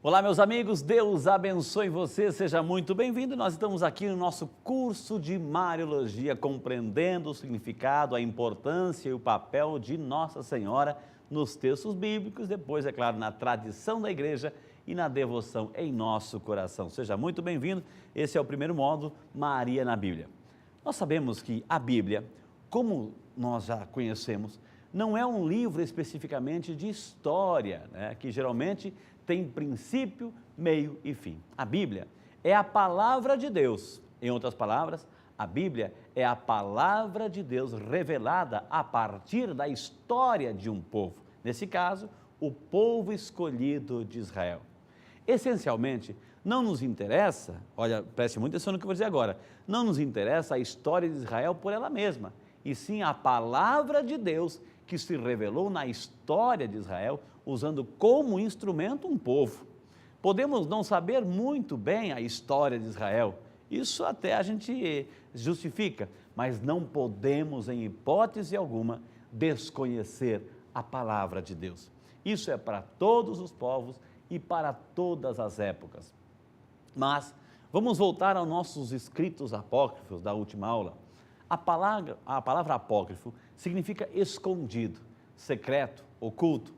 Olá, meus amigos, Deus abençoe você, seja muito bem-vindo. Nós estamos aqui no nosso curso de Mariologia, compreendendo o significado, a importância e o papel de Nossa Senhora nos textos bíblicos, depois, é claro, na tradição da igreja e na devoção em nosso coração. Seja muito bem-vindo, esse é o primeiro módulo, Maria na Bíblia. Nós sabemos que a Bíblia, como nós já conhecemos, não é um livro especificamente de história, que geralmente tem princípio, meio e fim. A Bíblia é a palavra de Deus. Em outras palavras, a Bíblia é a palavra de Deus revelada a partir da história de um povo. Nesse caso, o povo escolhido de Israel. Essencialmente, não nos interessa, olha, preste muita atenção no que eu vou dizer agora, não nos interessa a história de Israel por ela mesma, e sim a palavra de Deus que se revelou na história de Israel, usando como instrumento um povo. Podemos não saber muito bem a história de Israel, isso até a gente justifica, mas não podemos, em hipótese alguma, desconhecer a palavra de Deus. Isso é para todos os povos e para todas as épocas. Mas vamos voltar aos nossos escritos apócrifos da última aula. A palavra apócrifo significa escondido, secreto, oculto.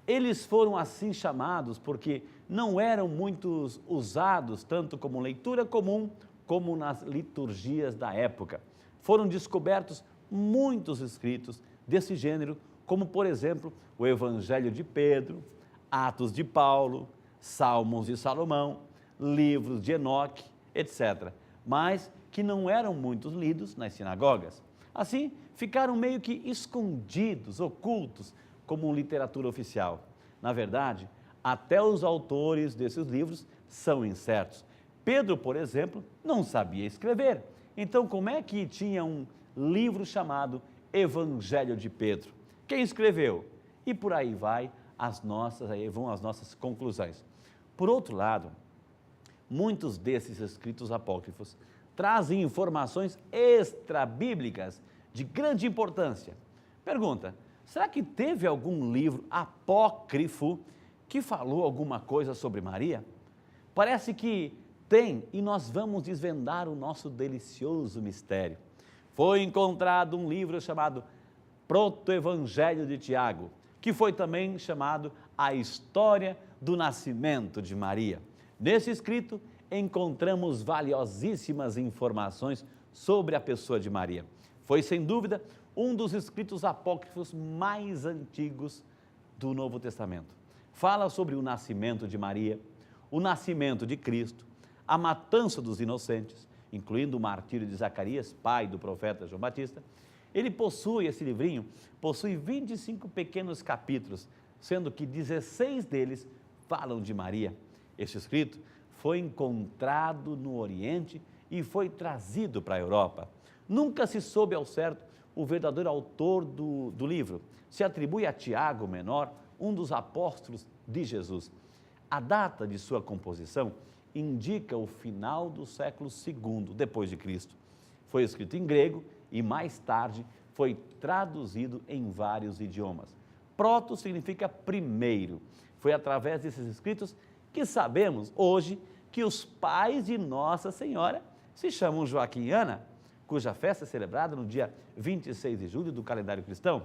Eles foram assim chamados porque não eram muito usados tanto como leitura comum como nas liturgias da época. Foram descobertos muitos escritos desse gênero, como por exemplo o Evangelho de Pedro, Atos de Paulo, Salmos de Salomão, livros de Enoque, etc., mas que não eram muito lidos nas sinagogas. Assim, ficaram meio que escondidos, ocultos, como literatura oficial. Na verdade, até os autores desses livros são incertos. Pedro, por exemplo, não sabia escrever. Então, como é que tinha um livro chamado Evangelho de Pedro? Quem escreveu? E por aí vão as nossas conclusões. Por outro lado, muitos desses escritos apócrifos trazem informações extra-bíblicas de grande importância. Pergunta: será que teve algum livro apócrifo que falou alguma coisa sobre Maria? Parece que tem, e nós vamos desvendar o nosso delicioso mistério. Foi encontrado um livro chamado Proto-Evangelho de Tiago, que foi também chamado A História do Nascimento de Maria. Nesse escrito, encontramos valiosíssimas informações sobre a pessoa de Maria. Foi, sem dúvida, um dos escritos apócrifos mais antigos do Novo Testamento. Fala sobre o nascimento de Maria, o nascimento de Cristo, a matança dos inocentes, incluindo o martírio de Zacarias, pai do profeta João Batista. Esse livrinho possui 25 pequenos capítulos, sendo que 16 deles falam de Maria. Este escrito foi encontrado no Oriente e foi trazido para a Europa. Nunca se soube ao certo o verdadeiro autor do livro. Se atribui a Tiago Menor, um dos apóstolos de Jesus. A data de sua composição indica o final do século II depois de Cristo. Foi escrito em grego e mais tarde foi traduzido em vários idiomas. Proto significa primeiro. Foi através desses escritos que sabemos hoje que os pais de Nossa Senhora se chamam Joaquim e Ana, cuja festa é celebrada no dia 26 de julho do calendário cristão.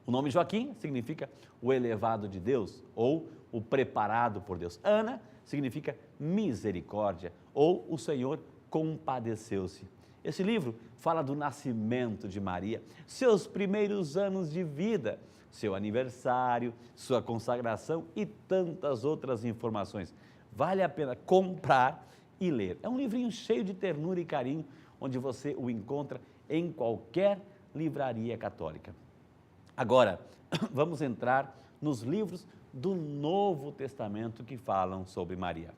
O nome Joaquim significa o elevado de Deus, ou o preparado por Deus. Ana significa misericórdia, ou o Senhor compadeceu-se. Esse livro fala do nascimento de Maria, seus primeiros anos de vida, seu aniversário, sua consagração e tantas outras informações. Vale a pena comprar e ler. É um livrinho cheio de ternura e carinho, onde você o encontra em qualquer livraria católica. Agora, vamos entrar nos livros do Novo Testamento que falam sobre Maria.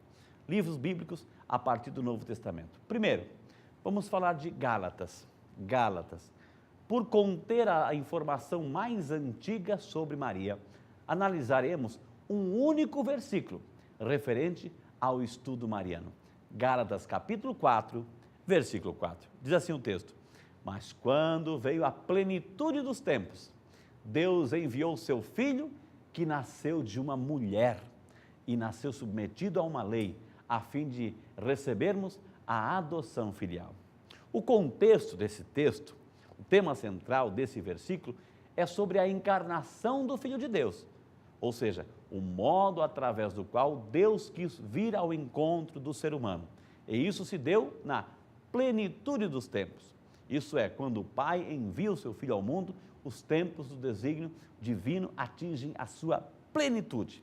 Livros bíblicos a partir do Novo Testamento. Primeiro, vamos falar de Gálatas. Gálatas. Por conter a informação mais antiga sobre Maria, analisaremos um único versículo referente ao estudo mariano. Gálatas capítulo 4, versículo 4. Diz assim o texto: mas quando veio a plenitude dos tempos, Deus enviou seu Filho, que nasceu de uma mulher. e nasceu submetido a uma lei, a fim de recebermos a adoção filial. O contexto desse texto, o tema central desse versículo, é sobre a encarnação do Filho de Deus, ou seja, o modo através do qual Deus quis vir ao encontro do ser humano. E isso se deu na plenitude dos tempos. Isso é, quando o Pai envia o seu Filho ao mundo, os tempos do desígnio divino atingem a sua plenitude.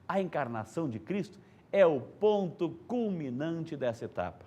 A encarnação de Cristo é o ponto culminante dessa etapa.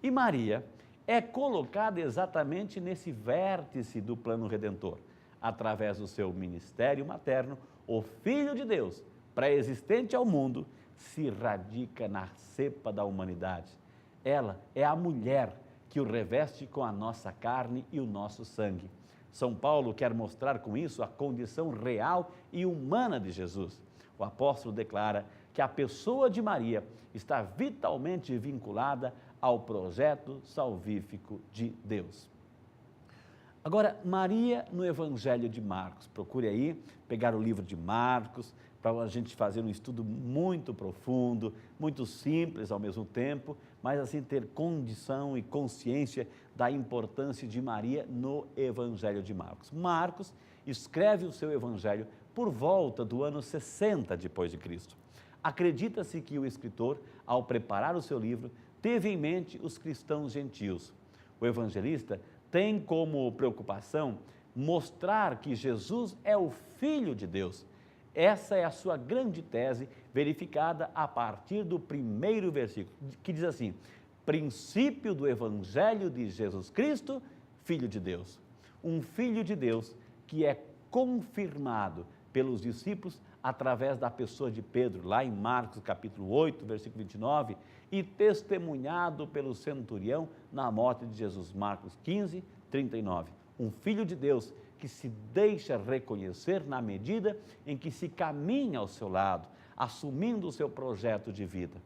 E Maria é colocada exatamente nesse vértice do plano redentor. Através do seu ministério materno, o Filho de Deus, pré-existente ao mundo, se radica na cepa da humanidade. Ela é a mulher que o reveste com a nossa carne e o nosso sangue. São Paulo quer mostrar com isso a condição real e humana de Jesus. O apóstolo declara que a pessoa de Maria está vitalmente vinculada ao projeto salvífico de Deus. Agora, Maria no Evangelho de Marcos. Procure aí pegar o livro de Marcos, para a gente fazer um estudo muito profundo, muito simples ao mesmo tempo, mas assim ter condição e consciência da importância de Maria no Evangelho de Marcos. Marcos escreve o seu Evangelho por volta do ano 60 depois de Cristo. Acredita-se que o escritor, ao preparar o seu livro, teve em mente os cristãos gentios. O evangelista tem como preocupação mostrar que Jesus é o Filho de Deus. Essa é a sua grande tese, verificada a partir do primeiro versículo, que diz assim: princípio do Evangelho de Jesus Cristo, Filho de Deus. Um Filho de Deus que é confirmado pelos discípulos através da pessoa de Pedro, lá em Marcos capítulo 8, versículo 29, e testemunhado pelo centurião na morte de Jesus, Marcos 15, 39. Um Filho de Deus que se deixa reconhecer na medida em que se caminha ao seu lado, assumindo o seu projeto de vida.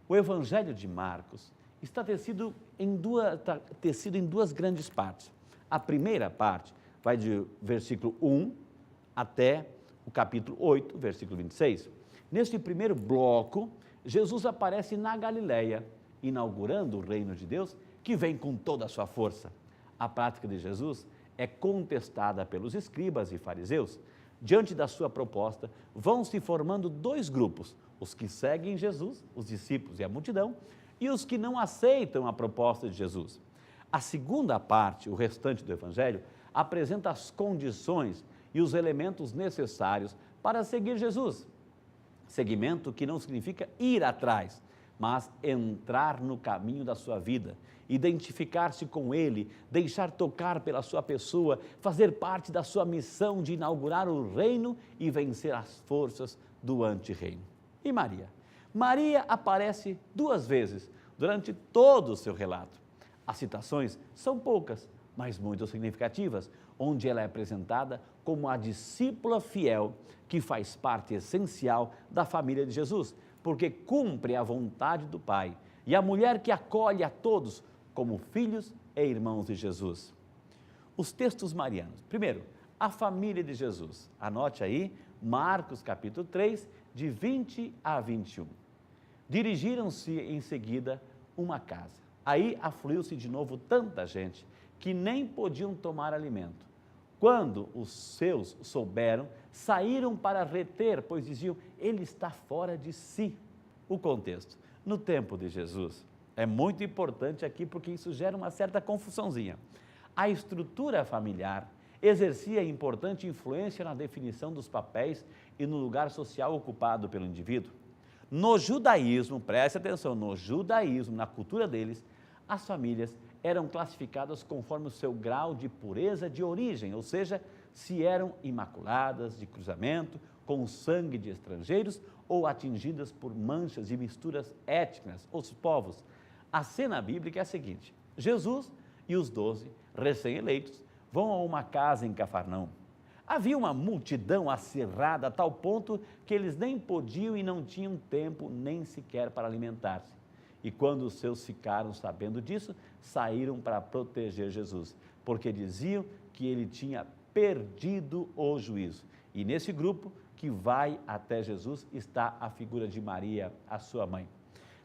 O Evangelho de Marcos está tecido em duas grandes partes. A primeira parte vai de versículo 1 até o capítulo 8, versículo 26. Neste primeiro bloco, Jesus aparece na Galileia, inaugurando o reino de Deus, que vem com toda a sua força. A prática de Jesus é contestada pelos escribas e fariseus. Diante da sua proposta, vão se formando dois grupos: os que seguem Jesus, os discípulos e a multidão, e os que não aceitam a proposta de Jesus. A segunda parte, o restante do Evangelho, apresenta as condições e os elementos necessários para seguir Jesus. Seguimento que não significa ir atrás, mas entrar no caminho da sua vida, identificar-se com Ele, deixar tocar pela sua pessoa, fazer parte da sua missão de inaugurar o reino e vencer as forças do antirreino. E Maria? Maria aparece duas vezes durante todo o seu relato. As citações são poucas, mas muito significativas, onde ela é apresentada como a discípula fiel que faz parte essencial da família de Jesus, porque cumpre a vontade do Pai, e a mulher que acolhe a todos como filhos e irmãos de Jesus. Os textos marianos. Primeiro, a família de Jesus. Anote aí, Marcos capítulo 3, de 20 a 21. Dirigiram-se em seguida uma casa. Aí afluiu-se de novo tanta gente que nem podiam tomar alimento. Quando os seus souberam, saíram para reter, pois diziam: ele está fora de si. O contexto. No tempo de Jesus, é muito importante aqui porque isso gera uma certa confusãozinha. A estrutura familiar exercia importante influência na definição dos papéis e no lugar social ocupado pelo indivíduo. No judaísmo, preste atenção, no judaísmo, na cultura deles, as famílias eram classificadas conforme o seu grau de pureza de origem, ou seja, se eram imaculadas de cruzamento, com o sangue de estrangeiros ou atingidas por manchas e misturas étnicas, os povos. A cena bíblica é a seguinte: Jesus e os 12 recém-eleitos vão a uma casa em Cafarnaum. Havia uma multidão acirrada a tal ponto que eles nem podiam e não tinham tempo nem sequer para alimentar-se. E quando os seus ficaram sabendo disso, saíram para proteger Jesus, porque diziam que ele tinha perdido o juízo. E nesse grupo que vai até Jesus, está a figura de Maria, a sua mãe.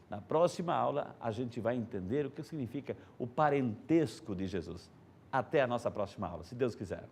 Na próxima aula, a gente vai entender o que significa o parentesco de Jesus. Até a nossa próxima aula, se Deus quiser.